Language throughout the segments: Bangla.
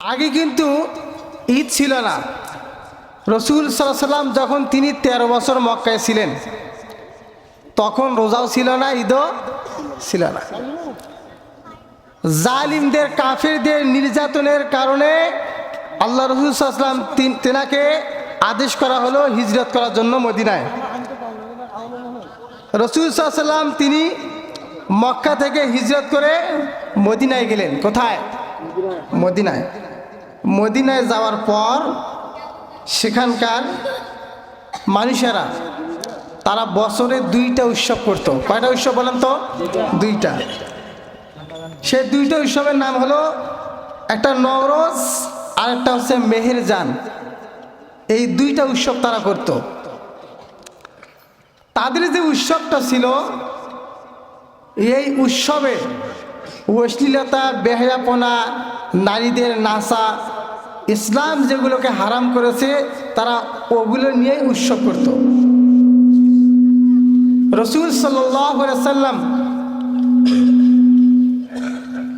আগে কিন্তু ঈদ ছিল না। রসুল সাল্লাল্লাহু আলাইহি সাল্লাম যখন তিনি 13 বছর মক্কায় ছিলেন তখন রোজাও ছিল না, ঈদও ছিল না। জালিমদের কাফেরদের নির্যাতনের কারণে আল্লাহ রসুল সাল্লাল্লাহু আলাইহি সাল্লাম তেনাকে আদেশ করা হলো হিজরত করার জন্য মদিনায়। রসুল সাল্লাল্লাহু আলাইহি সাল্লাম তিনি মক্কা থেকে হিজরত করে মদিনায় গেলেন। কোথায়? মদিনায়। মদিনায় যাওয়ার পর সেখানকার মানুষেরা তারা বছরে 2টা উৎসব করত। কয়টা উৎসব বলেন তো? 2টা। সেই 2টা উৎসবের নাম হলো, একটা নওরোজ আর একটা হচ্ছে মেহেরজান। এই 2টা উৎসব তারা করত। তাদের যে উৎসবটা ছিল, এই উৎসবে অশ্লীলতা, বেহায়াপনা, নারীদের নাচা, ইসলাম যেগুলোকে হারাম করেছে তারা ওগুলো নিয়েই উৎসব করত। রসুল সাল্লাল্লাহু আলাইহি সাল্লাম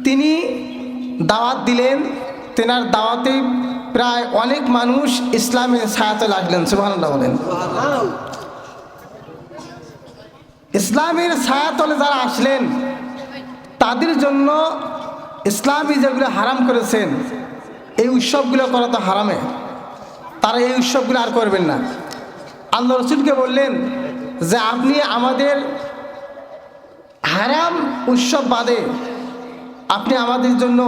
তিনি দাওয়াত দিলেন। তেনার দাওয়াতে প্রায় অনেক মানুষ ইসলামের ছায়াতে লাগলেন। সুবহানাল্লাহ বলেন। ইসলামের ছায়াতলে যারা আসলেন তাদের জন্য ইসলামী যেগুলো হারাম করেছেন এই উৎসবগুলো করা তো হারামে, তারা এই উৎসবগুলো আর করবেন না। আল্লাহ রসুলকে বললেন যে আপনি আমাদের হারাম উৎসব বাদে আপনি আমাদের জন্য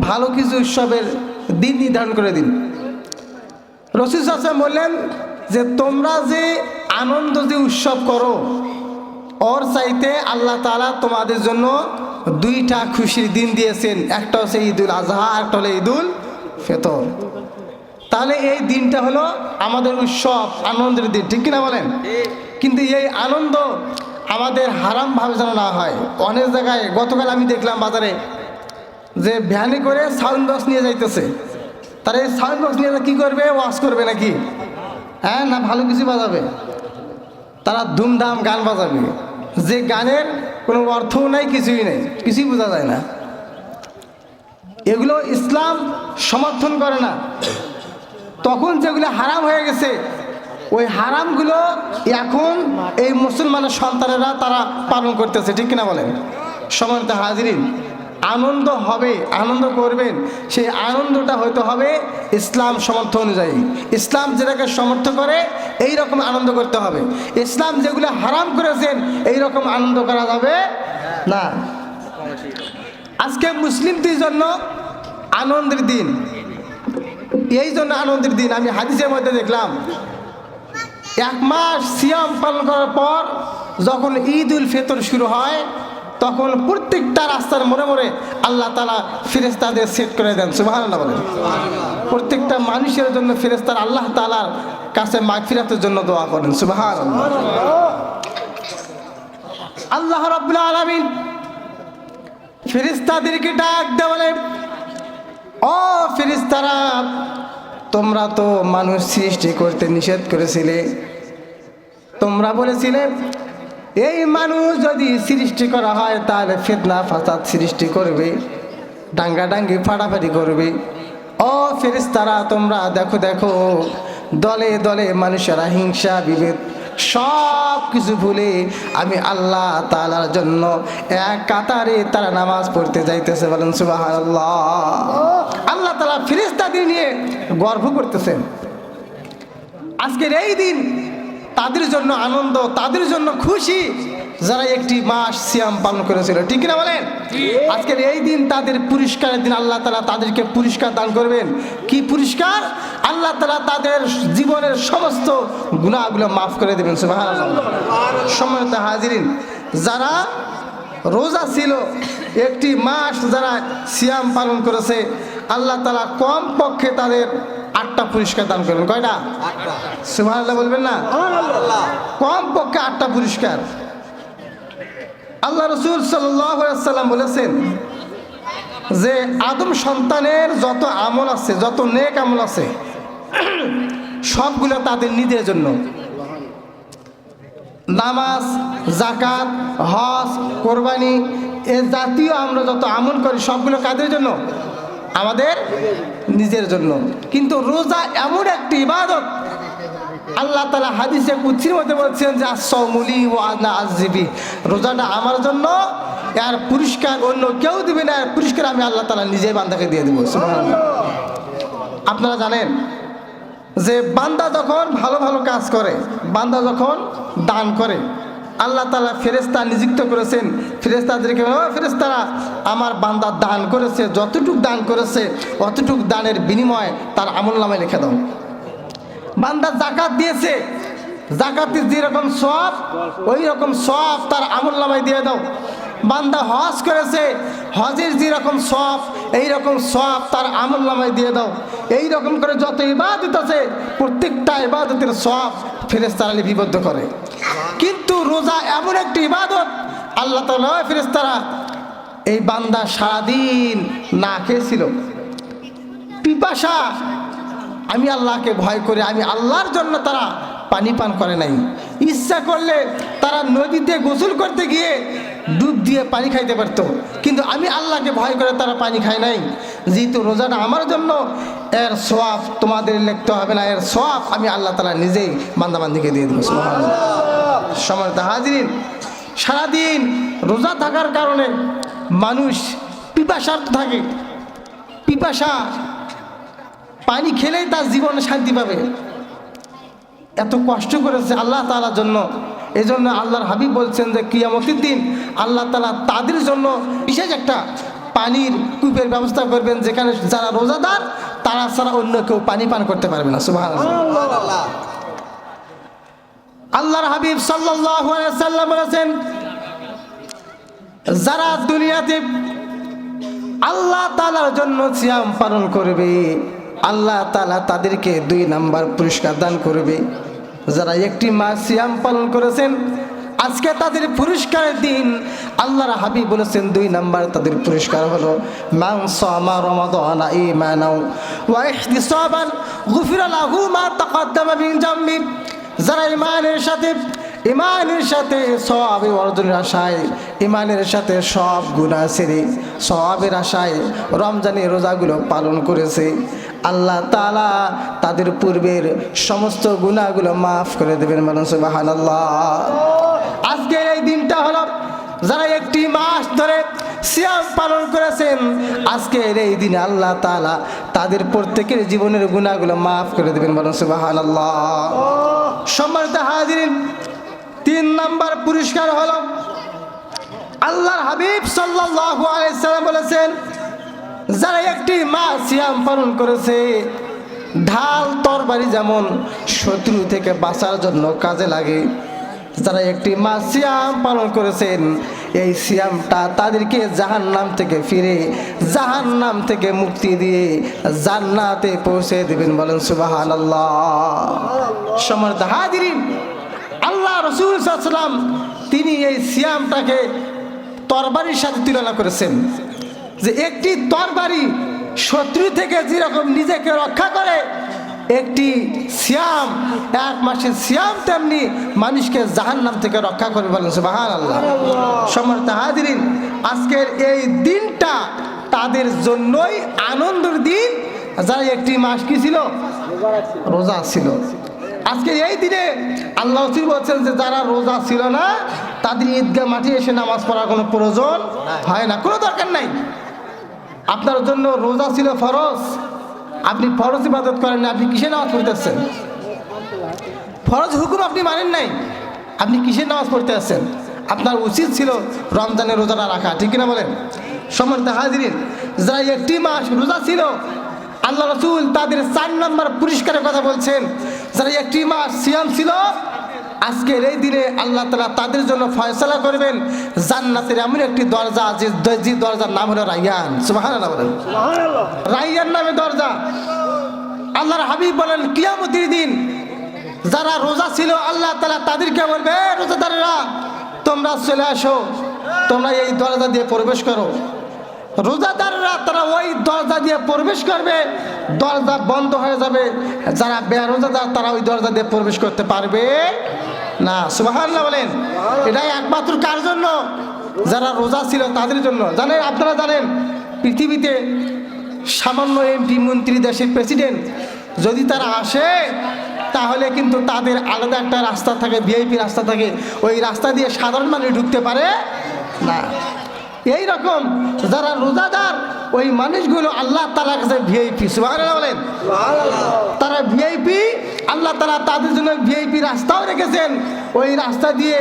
ভালো কিছু উৎসবের দিন নির্ধারণ করে দিন। রসুল সাল্লাল্লাহু আলাইহি ওয়াসাল্লাম বললেন যে তোমরা যে আনন্দ যে উৎসব করো ওর চাইতে আল্লাহ তাআলা তোমাদের জন্য 2টা খুশির দিন দিয়েছেন। একটা হচ্ছে ঈদুল আজহা, একটা হলো ঈদুল ফিতর। তাহলে এই দিনটা হলো আমাদের উৎসব, আনন্দের দিন, ঠিক কিনা বলেন? কিন্তু এই আনন্দ আমাদের হারাম ভাবে যেন না হয়। অনেক জায়গায় গতকাল আমি দেখলাম বাজারে যে ভ্যানে করে সাউন্ড বক্স নিয়ে যাইতেছে। তারা এই সাউন্ড বক্স নিয়ে কি করবে? ওয়াজ করবে নাকি? হ্যাঁ, না ভালো কিছু বাজাবে? তারা ধুমধাম গান বাজাবে, যে গানের কোনো অর্থও নাই, কিছুই নেই, কিছুই বোঝা যায় না। এগুলো ইসলাম সমর্থন করে না। তখন যেগুলো হারাম হয়ে গেছে ওই হারামগুলো এখন এই মুসলমানের সন্তানেরা তারা পালন করতেছে, ঠিক কিনা বলেন? সম্মানিত হাজিরিন, আনন্দ হবে, আনন্দ করবেন, সেই আনন্দটা হয়তো হবে ইসলাম সমর্থ অনুযায়ী। ইসলাম যেটাকে সমর্থ করে এই রকম আনন্দ করতে হবে। ইসলাম যেগুলো হারাম করেছেন এই রকম আনন্দ করা যাবে না। আজকে মুসলিমদের জন্য আনন্দের দিন, এই জন্য আনন্দের দিন। আমি হাদিসের মধ্যে দেখলাম 1 মাস সিয়াম পালন করার পর যখন ঈদুল ফিতর শুরু হয় তখন প্রত্যেকটা রাস্তার মোড়ে মোড়ে আল্লাহ তাআলা ফেরেশতাদের সেট করে দেন। সুবহানাল্লাহ বলেন। প্রত্যেকটা মানুষের জন্য ফেরেশতারা আল্লাহ তাআলার কাছে মাগফিরাতের জন্য দোয়া করেন। সুবহানাল্লাহ। আল্লাহ রাব্বুল আলামিন ফেরেশতাদেরকে ডাক দিয়ে বলে, ও ফেরেশতারা, তোমরা তো মানুষ সৃষ্টি করতে নিষেধ করেছিলে। তোমরা বলেছিলে এই মানুষ যদি সৃষ্টি করা হয় তাহলে ফিতনা ফাসাদ সৃষ্টি করবে, ডাঙ্গাডাঙ্গি ফাটাফাটি করবে। ও ফেরেশতারা, তোমরা দেখো দেখো, দলে দলে মানুষেরা হিংসা বিভেদ সব কিছু ভুলে আমি আল্লাহ তাআলার জন্য এক কাতারে তারা নামাজ পড়তে যাইতেছে। বলেন সুবহানাল্লাহ। আল্লাহ তাআলা ফেরেশতাদের নিয়ে গর্ব করতেছেন। আজকের এই দিন তাদের জন্য আনন্দ, তাদের জন্য খুশি যারা 1 মাস সিয়াম পালন করেছিল, ঠিক কিনা বলেন? আজকের এই দিন তাদের পুরস্কারের দিন। আল্লাহ তাআলা তাদেরকে পুরস্কার দান করবেন। কি পুরস্কার? আল্লাহ তাআলা তাদের জীবনের সমস্ত গুনাহগুলো মাফ করে দেবেন। সুবহানাল্লাহ। সম্মানিত হাজিরিন, যারা রোজা ছিল 1 মাস, যারা সিয়াম পালন করেছে, আল্লাহ তাআলা কম পক্ষে তাদের 8টা পুরস্কার দান করবেন। কয়টা? 8টা। সুবহানাল্লাহ বলবেন না? কম পক্ষে 8টা পুরস্কার। আল্লাহ রসুল সাল্লাল্লাহু আলাইহি ওয়াসাল্লাম বলেছেন যে আদম সন্তানের যত আমল আছে, যত নেক আমল আছে, সবগুলো তাদের নিজের জন্য। নামাজ, যাকাত, হজ, কোরবানি এ জাতীয় আমরা যত আমল করি সবগুলো কাদের জন্য? আমাদের নিজের জন্য। কিন্তু রোজা এমন একটি ইবাদত, আল্লাহ তাআলা হাদিসে কুদসির মধ্যে বলছেন যে আস-সাওমুলি ওয়া আনা আযিবি, রোজাটা আমার জন্য, এর পুরস্কার অন্য কেউ দিবে না, এর পুরস্কার আমি আল্লাহ তাআলা নিজেই বান্দাকে দিয়ে দেব। সুবহানাল্লাহ। আপনারা জানেন যে বান্দা যখন ভালো ভালো কাজ করে, বান্দা যখন দান করে, আল্লাহ তাআলা ফেরেশতা নিযুক্ত করেছেন, ফেরেশতাদেরকে ফেরেশতারা আমার বান্দা দান করেছে, যতটুক দান করেছে অতটুক দানের বিনিময়ে তার আমলনামায় লিখে দাও। বান্দা যাকাত দিয়েছে, যাকাতের যেরকম সওয়াব ওই রকম সওয়াব তার আমলনামায় দিয়ে দাও। বান্দা হজ করেছে, হজের যেরকম সওয়াব এই রকম সওয়াব তার আমলনামায় দিয়ে দাও। এই রকম করে যত ইবাদত আছে প্রত্যেকটা ইবাদতের সওয়াব ফেরেশতারা লিপিবদ্ধ করে। কিন্তু রোজা এমন একটি ইবাদত, আল্লাহ তাআলা ফেরেশতারা এই বান্দা সারাদিন না খেয়েছিল, পিপাসা, আমি আল্লাহকে ভয় করে আমি আল্লাহর জন্য তারা পানি পান করে নাই। ইচ্ছা করলে তারা নদীতে গোসল করতে গিয়ে ডুব দিয়ে পানি খাইতে পারত, কিন্তু আমি আল্লাহকে ভয় করে তারা পানি খায় নাই। যেহেতু রোজাটা আমার জন্য, এর সওয়াব তোমাদের লিখতে হবে না, এর সওয়াব আমি আল্লাহ তাআলা নিজেই বান্দাবান্দিকে দিয়ে দেব। সুবহানাল্লাহ। সম্মানিত হাজিরিন, সারাদিন রোজা থাকার কারণে মানুষ পিপাসার্ত থাকে, পিপাসা, পানি খেলেই তার জীবনে শান্তি পাবে। এত কষ্ট করেছে আল্লাহ তাআলার জন্য, এই জন্য আল্লাহর হাবিব বলছেন যে কিয়ামতের দিন আল্লাহ তাআলা তাদের জন্য বিশেষ একটা পানির কূপের ব্যবস্থা করবেন, যেখানে যারা রোজাদার তারা ছাড়া অন্য কেউ পানি পান করতে পারবে না। সুবহানাল্লাহ। আল্লাহর হাবিব সাল্লাল্লাহু আলাইহি সাল্লাম বলেছেন, যারা দুনিয়াতে আল্লাহ তাআলার জন্য সিয়াম পালন করবে আল্লাহ তাআলা তাদেরকে 2 নাম্বার পুরস্কার দান করবে। যারা একটি মাস সিয়াম পালন করেছেন, আজকে তাদের পুরস্কারের দিন। আল্লাহর হাবিব বলেছেন 2 নাম্বার তাদের পুরস্কার হলো মান সামা রমাদানা ঈমানাও ওয়া ইহতিসাবান গুফিরা লাহু মা তাকাদ্দামা মিন জামবি। যারা ইমানের সাথে সওয়াব অর্জনের আশায়, ইমানের সাথে সব গুনাহ ছেড়ে সওয়াবের আশায় রমজানের রোজাগুলো পালন করেছে, আল্লাহ তাআলা তাদের পূর্বের সমস্ত গুনাহগুলো মাফ করে দেবেন। বলুন সুবহানাল্লাহ। আজকের এই দিনটা হলো, যারা একটি মাস ধরে সিয়াম পালন করেছেন, আজকের এই দিনে আল্লাহ তাআলা তাদের প্রত্যেকের জীবনের গুনাহগুলো মাফ করে দেবেন। বলুন সুবহানাল্লাহ। সম্মানিত হাজিরিন, 3 নাম্বার পুরস্কার হলো, আল্লাহর হাবিব সাল্লাল্লাহু আলাইহি সাল্লাম বলেছেন, যারা একটি মাস সিয়াম পালন করেছে, ঢাল তরবারি যেমন শত্রু থেকে বাঁচার জন্য কাজে লাগে, যারা একটি মাস সিয়াম পালন করেছেন, এই সিয়ামটা তাদেরকে জাহান্নাম থেকে ফিরে, জাহান্নাম থেকে মুক্তি দিয়ে জান্নাতে পৌঁছে দিবেন। বলেন সুবহানাল্লাহ। সম্মানিত হাজিরিন, আল্লাহ রাসূল সাল্লাল্লাহু আলাইহি ওয়াসাল্লাম তিনি এই সিয়ামটাকে তরবারির সাথে তুলনা করেছেন, যে একটি তরবারি শত্রু থেকে যেরকম নিজেকে রক্ষা করে, একটি সিয়াম, 1 মাসের সিয়াম তেমনি মানুষকে জাহান্নাম থেকে রক্ষা করবে। বলেন সুবহানাল্লাহ। সম্মানিত হাজিরিন, আজকের এই দিনটা তাদের জন্যই আনন্দের দিন, যারা একটি মাস কি ছিল, রোজা ছিল। আজকে এই দিনে আল্লাহ বলছেন যে যারা রোজা ছিল না তাদের ঈদগাহ মাঠে এসে নামাজ পড়ার কোনো প্রয়োজন হয় না, কোনো দরকার নাই। আপনার জন্য রোজা ছিল ফরজ, আপনি ফরজ ইবাদত করেন না, আপনি কিসে নামাজ পড়তেছেন? ফরজ হুকুম আপনি মানেন নাই, আপনি কিসের নামাজ পড়তে আসছেন? আপনার উচিত ছিল রমজানের রোজাটা রাখা, ঠিক কিনা বলেন? সম্মানিত হাজিরিন, যারা একটি মাস রোজা ছিল, আল্লাহ রাসূল তাদের 4 নম্বর পুরস্কারের কথা বলছেন। যারা একটি মাস সিয়াম ছিল, আজকের এই দিনে আল্লাহ তাআলা তাদের জন্য ফয়সালা করবেন জান্নাতের এমন একটি দরজা, যে দরজার নাম হলো রায়্যান। সুবহানাল্লাহ বলেন। সুবহানাল্লাহ। রায়্যান নামে দরজা। আল্লাহর হাবিব বলেন, কিয়ামতের দিন যারা রোজা ছিল আল্লাহ তাআলা তাদেরকে বলবে, রোজাদাররা তোমরা চলে আসো, তোমরা এই দরজা দিয়ে প্রবেশ করো। রোজাদাররা তারা ওই দরজা দিয়ে প্রবেশ করবে, দরজা বন্ধ হয়ে যাবে। যারা বেরোজাদার তারা ওই দরজা দিয়ে প্রবেশ করতে পারবে না। সুবহানাল্লাহ বলেন। এটাই একমাত্র কার জন্য? যারা রোজা ছিল তাদের জন্য। জানেন, আপনারা জানেন পৃথিবীতে সামান্য এমপি মন্ত্রী দেশের প্রেসিডেন্ট যদি তারা আসে তাহলে কিন্তু তাদের আলাদা একটা রাস্তা থাকে, ভিআইপি রাস্তা থাকে, ওই রাস্তা দিয়ে সাধারণ মানুষ ঢুকতে পারে না। এই রকম যারা রোজাদার ওই মানুষগুলো আল্লাহ তাআলার কাছে ভিআইপি। সুবহানাল্লাহ বলেন। তারা ভিআইপি, আল্লাহ তাআলা তাদের জন্য ভিআইপি রাস্তাও রেখেছেন। ওই রাস্তা দিয়ে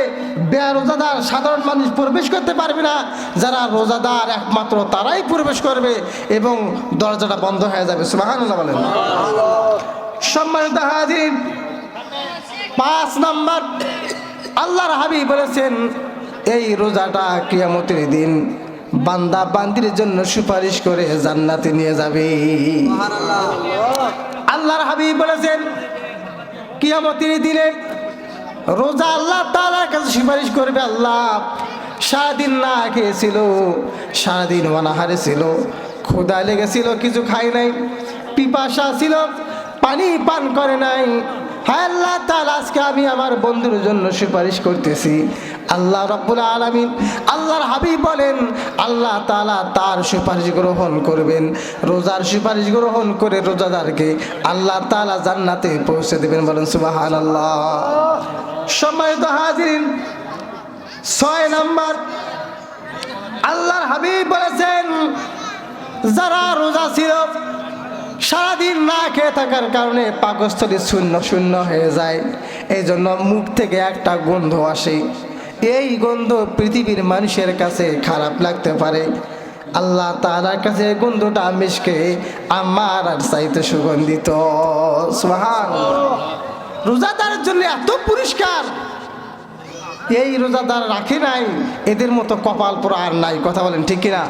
বেরোজাদার সাধারণ মানুষ প্রবেশ করতে পারবে না। যারা রোজাদার একমাত্র তারাই প্রবেশ করবে এবং দরজাটা বন্ধ হয়ে যাবে। সুবহানাল্লাহ বলেন। সম্মানিত হাজির, 5 নাম্বার আল্লাহর হাবিব বলেছেন এই রোজাটা কিয়ামতের দিন বান্দা বান্দির জন্য সুপারিশ করে জান্নাতে নিয়ে যাবে। আল্লাহর হাবিব বলেছেন কিয়ামতের দিনে রোজা আল্লাহ তাআলার কাছে সুপারিশ করবে। আল্লাহ সারাদিন না খেয়েছিল, সারাদিন অনাহারে ছিল, ক্ষুধা লেগেছিল, কিছু খাই নাই, পিপাসা ছিল, পানি পান করে নাই। হ্যাঁ আল্লাহ তাআলা, আজকে আমি আমার বন্ধুর জন্য সুপারিশ করতেছি। আল্লাহ রাব্বুল আলামিন, আল্লাহর হাবিব বলেন আল্লাহ তাআলা তার সুপারিশ গ্রহণ করবেন। রোজার সুপারিশ গ্রহণ করে রোজাদারকে আল্লাহ তাআলা জান্নাতে পৌঁছে দেবেন। বলেন সুবহানাল্লাহ। সম্মানিত হাজিরিন, 6 নাম্বার আল্লাহর হাবিব বলেছেন যারা রোজা ছিল সারাদিন না খেয়ে থাকার কারণে পাকস্থলী শূন্য শূন্য হয়ে যায়, এই জন্য মুখ থেকে একটা গন্ধ আসে। এই গন্ধ পৃথিবীর মানুষের কাছে খারাপ লাগতে পারে, আল্লাহ তাআলার কাছে গন্ধটা মিশকে আমার আর চাইতে সুগন্ধিত। সুবহানাল্লাহ। রোজাদারের জন্য এত পুরস্কার, এই রোজাদার রাখে নাই, এদের মতো কপাল পোড়া আর নাই। কথা বলেন ঠিক কিনা?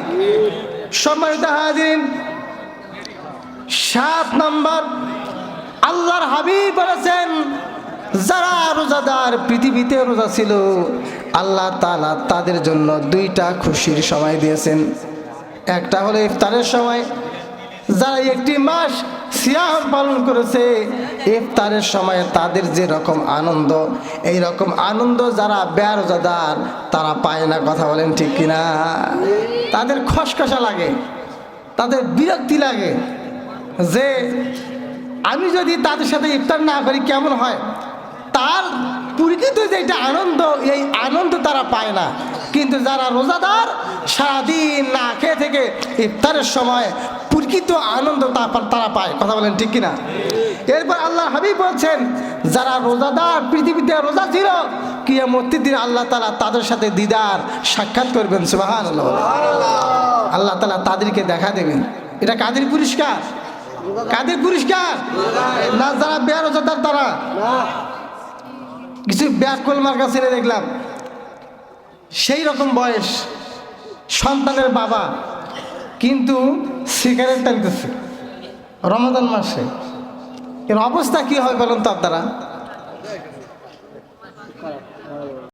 সম্মানিত হাজিরিন, 7 নাম্বার আল্লাহর হাবিব বলেছেন যারা রোজাদার পৃথিবীতে রোজা ছিল আল্লাহ তাআলা তাদের জন্য 2টা খুশির সময় দিয়েছেন। একটা হলো ইফতারের সময়, যারা একটি মাস সিয়াম পালন করেছে ইফতারের সময় তাদের যে রকম আনন্দ, এই রকম আনন্দ যারা বেরোজাদার তারা পায় না। কথা বলেন ঠিক কিনা? তাদের খসখসা লাগে, তাদের বিরক্তি লাগে যে আমি যদি তাদের সাথে ইফতার না করি কেমন হয়। তার প্রকৃত যেটা আনন্দ, এই আনন্দ তারা পায় না। কিন্তু যারা রোজাদার সারাদিন না খেয়ে থেকে ইফতারের সময় প্রকৃত আনন্দ তারা পায়। কথা বলেন ঠিক কিনা? এরপর আল্লাহ হাবিব বলছেন যারা রোজাদার পৃথিবীতে রোজা ছিল কিয়ামতের দিন আল্লাহ তাআলা তাদের সাথে দিদার সাক্ষাৎ করবেন। সুবহানাল্লাহ। আল্লাহ তাআলা তাদেরকে দেখা দেবেন। এটা কাদের পুরস্কার? কাদের পুরস্কার? না যারা বেরোজাদার তারা। কিছু ব্যাকল মার্কা ছেলে দেখলাম, সেই রকম বয়স, সন্তানের বাবা, কিন্তু সিগারেট টানতেছে রমাদান মাসে। এর অবস্থা কি হয় বলেন তো আপনারা?